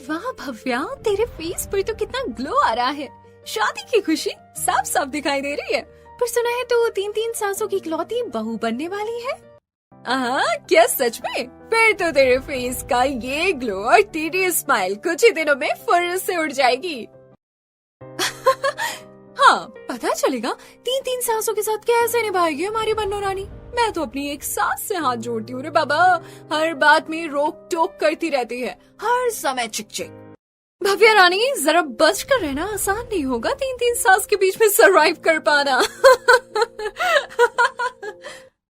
वाह भव्या, तेरे फेस पर तो कितना ग्लो आ रहा है। शादी की खुशी साफ साफ दिखाई दे रही है। पर सुना है तो 3-3 सासों की इकलौती बहू बनने वाली है। क्या सच में? फिर तो तेरे फेस का ये ग्लो और तेरी स्माइल कुछ ही दिनों में फुर्र से उड़ जाएगी। हाँ, पता चलेगा 3-3 सासों के साथ कैसे निभाएगी हमारी बन्नो रानी। मैं तो अपनी एक सास से हाथ जोड़ती हूँ रे बाबा, हर बात में रोक टोक करती रहती है, हर समय चिक चिक। भव्या रानी जरा बच कर रहना, आसान नहीं होगा 3-3 सास के बीच में सरवाइव कर पाना।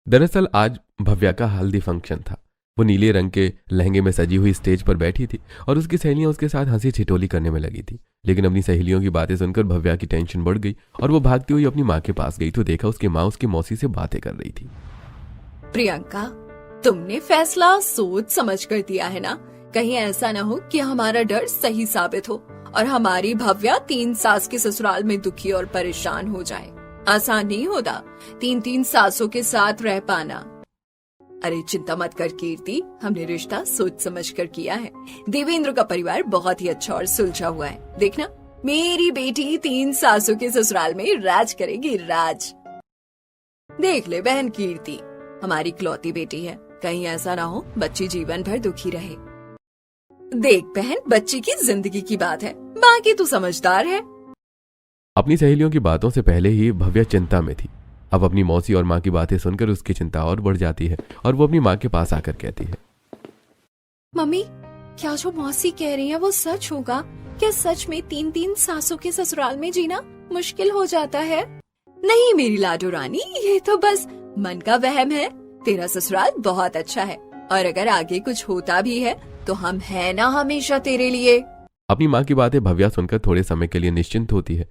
दरअसल आज भव्या का हल्दी फंक्शन था। वो नीले रंग के लहंगे में सजी हुई स्टेज पर बैठी थी और उसकी सहेलियां उसके साथ हंसी ठिठोली करने में लगी थी। लेकिन अपनी सहेलियों की बातें सुनकर भव्या की टेंशन बढ़ गई और वो भागती हुई अपनी माँ के पास गई तो देखा उसकी माँ उसकी मौसी से बातें कर रही थी। प्रियंका, तुमने फैसला सोच समझ कर दिया है ना? कहीं ऐसा ना हो कि हमारा डर सही साबित हो और हमारी भव्या 3 सास के ससुराल में दुखी और परेशान हो जाए। आसान नहीं होता 3-3 सासों के साथ रह पाना। अरे चिंता मत कर कीर्ति, हमने रिश्ता सोच समझ कर किया है। देवेंद्र का परिवार बहुत ही अच्छा और सुलझा हुआ है। देखना, मेरी बेटी 3 सासों के ससुराल में राज करेगी, राज। देख ले बहन कीर्ति, हमारी इकलौती बेटी है, कहीं ऐसा ना हो बच्ची जीवन भर दुखी रहे। देख बहन, बच्ची की जिंदगी की बात है, बाकी तू समझदार है। अपनी सहेलियों की बातों से पहले ही भव्या चिंता में थी। अब अपनी मौसी और माँ की बातें सुनकर उसकी चिंता और बढ़ जाती है और वो अपनी माँ के पास आकर कहती है, मम्मी, क्या जो मौसी कह रही है वो सच होगा? क्या सच में 3-3 सासों के ससुराल में जीना मुश्किल हो जाता है? नहीं मेरी लाडो रानी, ये तो बस मन का वहम है। तेरा ससुराल बहुत अच्छा है और अगर आगे कुछ होता भी है तो हम है ना हमेशा तेरे लिए। अपनी माँ की बातें भव्या सुनकर थोड़े समय के लिए निश्चिंत होती है